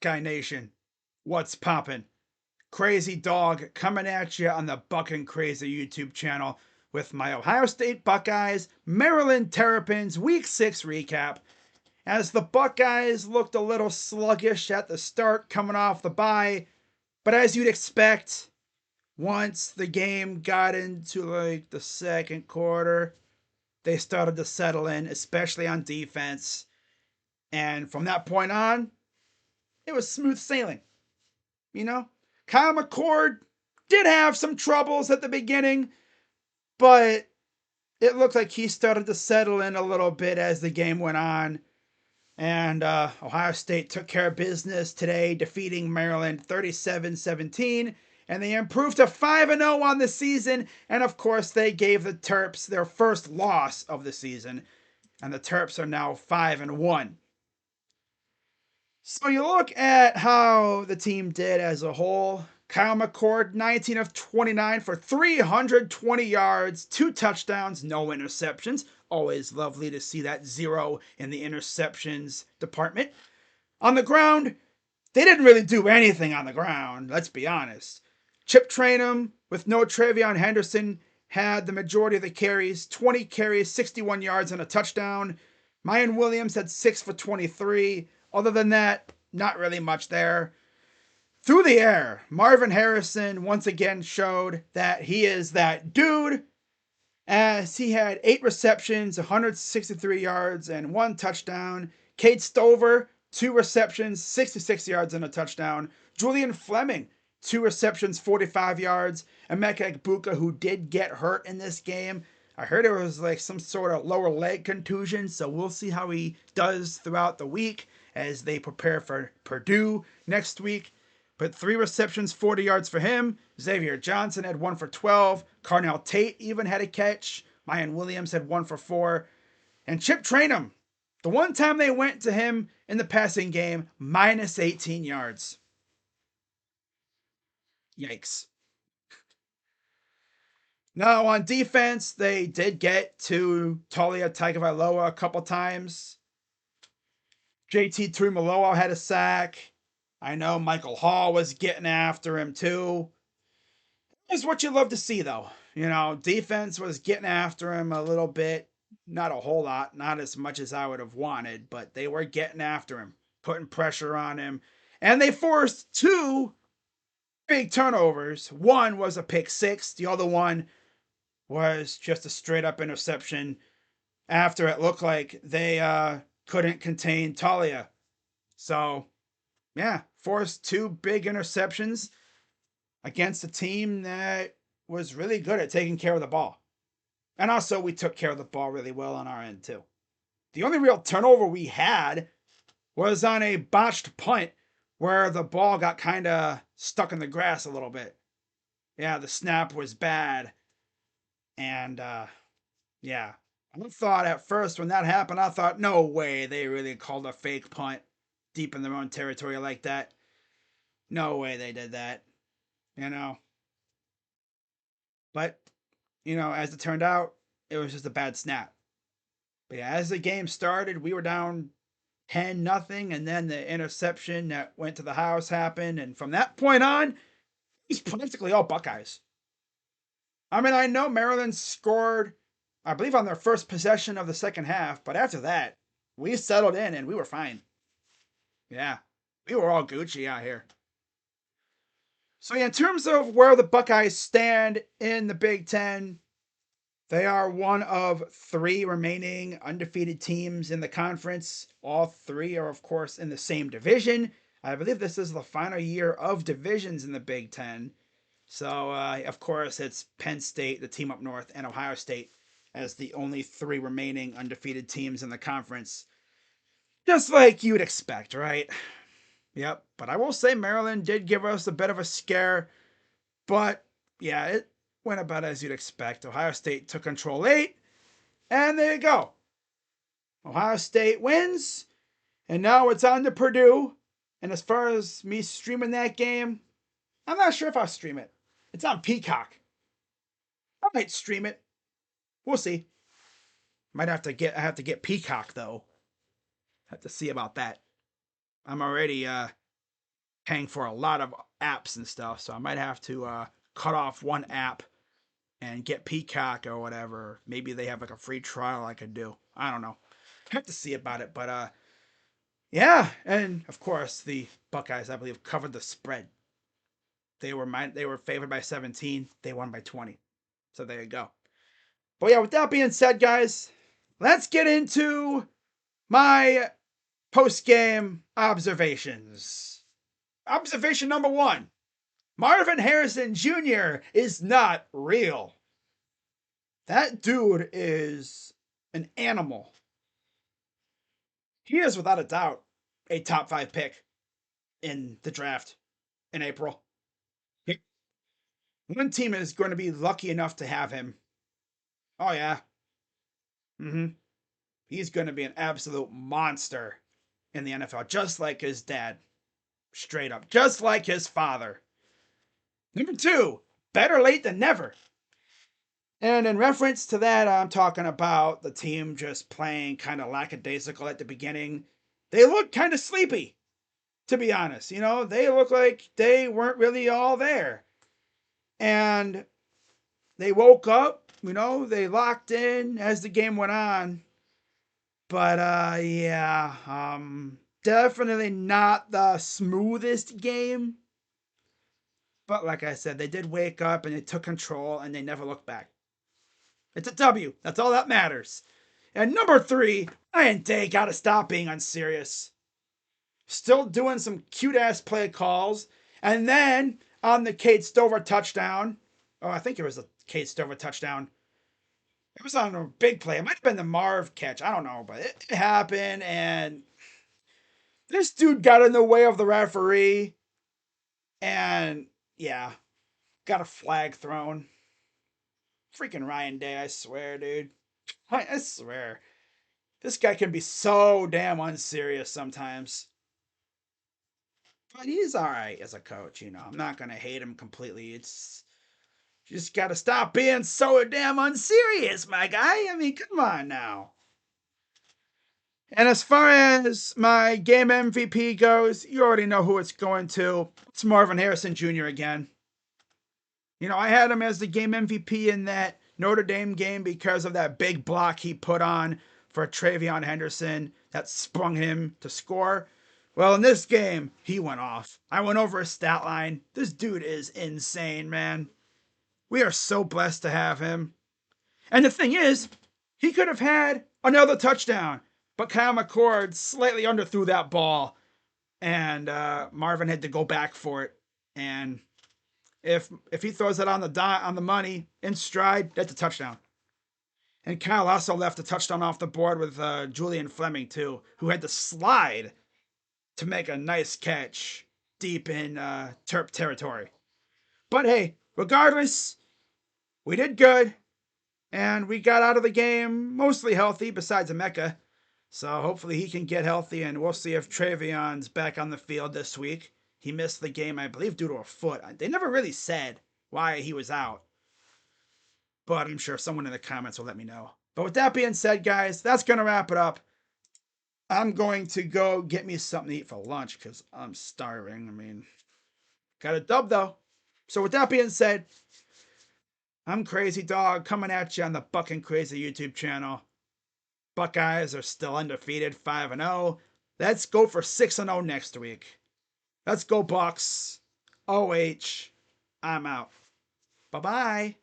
Buckeye Nation, what's poppin'? Crazy Dog coming at you on the Buckin' Crazy YouTube channel with my Ohio State Buckeyes, Maryland Terrapins Week 6 recap. As the Buckeyes looked a little sluggish at the start coming off the bye, but as you'd expect, once the game got into like the second quarter, they started to settle in, especially on defense. And from that point on, it was smooth sailing. You know, Kyle McCord did have some troubles at the beginning, but it looked like he started to settle in a little bit as the game went on. And Ohio State took care of business today, defeating Maryland 37-17. And they improved to 5-0 on the season. And of course, they gave the Terps their first loss of the season. And the Terps are now 5-1. So you look at how the team did as a whole. Kyle McCord, 19 of 29 for 320 yards, 2 touchdowns, no interceptions. Always lovely to see that 0 in the interceptions department. On the ground, they didn't really do anything on the ground, let's be honest. Chip Trayanum, with no Travion Henderson, had the majority of the carries, 20 carries, 61 yards, and a touchdown. Mayan Williams had 6 for 23. Other than that, not really much there. Through the air, Marvin Harrison once again showed that he is that dude, as he had 8 receptions, 163 yards, and 1 touchdown. Cade Stover, 2 receptions, 66 yards, and a touchdown. Julian Fleming, 2 receptions, 45 yards. Emeka Egbuka, who did get hurt in this game. I heard it was like some sort of lower leg contusion, so we'll see how he does throughout the week as they prepare for Purdue next week. But 3 receptions, 40 yards for him. Xavier Johnson had 1 for 12. Carnell Tate even had a catch. Mayan Williams had 1 for 4. And Chip Trayanum, the one time they went to him in the passing game, minus 18 yards. Yikes. Now, on defense, they did get to Talia Tagovailoa a couple times. JT Tuimoloau had a sack. I know Michael Hall was getting after him too. It's what you love to see, though. You know, defense was getting after him a little bit. Not a whole lot, not as much as I would have wanted, but they were getting after him, putting pressure on him. And they forced 2 big turnovers. One was a pick 6. The other one was just a straight up interception after it looked like they couldn't contain Talia. So, yeah, forced 2 big interceptions against a team that was really good at taking care of the ball. And also, we took care of the ball really well on our end, too. The only real turnover we had was on a botched punt where the ball got kind of stuck in the grass a little bit. Yeah, the snap was bad. And, yeah. I thought at first when that happened, I thought, no way they really called a fake punt deep in their own territory like that. No way they did that, you know. But, you know, as it turned out, it was just a bad snap. But yeah, as the game started, we were down 10-0, and then the interception that went to the house happened. And from that point on, it's practically all Buckeyes. I mean, I know Maryland scored, I believe, on their first possession of the second half, but after that, we settled in and we were fine. Yeah, we were all Gucci out here. So yeah, in terms of where the Buckeyes stand in the Big Ten, they are one of 3 remaining undefeated teams in the conference. All 3 are, of course, in the same division. I believe this is the final year of divisions in the Big Ten. So, of course, it's Penn State, the team up north, and Ohio State as the only 3 remaining undefeated teams in the conference. Just like you would expect, right? Yep. But I will say Maryland did give us a bit of a scare. But, yeah, it went about as you'd expect. Ohio State took control late. And there you go. Ohio State wins. And now it's on to Purdue. And as far as me streaming that game, I'm not sure if I'll stream it. It's on Peacock. I might stream it. We'll see. I have to get Peacock though. Have to see about that. I'm already paying for a lot of apps and stuff, so I might have to cut off one app and get Peacock or whatever. Maybe they have like a free trial I could do. I don't know. I have to see about it, but yeah, and of course the Buckeyes, I believe, covered the spread. They were favored by 17. They won by 20. So there you go. But yeah, with that being said, guys, let's get into my post-game observations. Observation number 1. Marvin Harrison Jr. is not real. That dude is an animal. He is without a doubt a top 5 pick in the draft in April. One team is going to be lucky enough to have him. Oh yeah. He's going to be an absolute monster in the NFL, just like his dad. Straight up. Just like his father. Number 2, better late than never. And in reference to that, I'm talking about the team just playing kind of lackadaisical at the beginning. They look kind of sleepy, to be honest. You know, they look like they weren't really all there. And they woke up, you know, they locked in as the game went on. But yeah, definitely not the smoothest game. But like I said, they did wake up and they took control and they never looked back. It's a W. That's all that matters. And number 3, Ryan Day gotta stop being unserious. Still doing some cute ass play calls. And then on the Kate Stover touchdown. Oh, I think it was a Kate Stover touchdown. It was on a big play. It might have been the Marv catch. I don't know, but it happened. And this dude got in the way of the referee. And yeah, got a flag thrown. Freaking Ryan Day, I swear, dude. I swear. This guy can be so damn unserious sometimes. But he's alright as a coach, you know. I'm not going to hate him completely. It's just got to stop being so damn unserious, my guy. I mean, come on now. And as far as my game MVP goes, you already know who it's going to. It's Marvin Harrison Jr. again. You know, I had him as the game MVP in that Notre Dame game because of that big block he put on for Travion Henderson that sprung him to score. Well, in this game, he went off. I went over his stat line. This dude is insane, man. We are so blessed to have him. And the thing is, he could have had another touchdown, but Kyle McCord slightly underthrew that ball, and Marvin had to go back for it. And if he throws it on the money in stride, that's a touchdown. And Kyle also left a touchdown off the board with Julian Fleming too, who had to slide to make a nice catch deep in Terp territory. But hey, regardless, we did good, and we got out of the game mostly healthy, besides Emeka. So hopefully he can get healthy, and we'll see if Travion's back on the field this week. He missed the game, I believe, due to a foot. They never really said why he was out, but I'm sure someone in the comments will let me know. But with that being said, guys, that's going to wrap it up. I'm going to go get me something to eat for lunch because I'm starving. I mean, got a dub though. So with that being said, I'm Crazy Dog coming at you on the Buckin' Crazy YouTube channel. Buckeyes are still undefeated, 5-0. Let's go for 6-0 next week. Let's go Bucks. OH. I'm out. Bye-bye.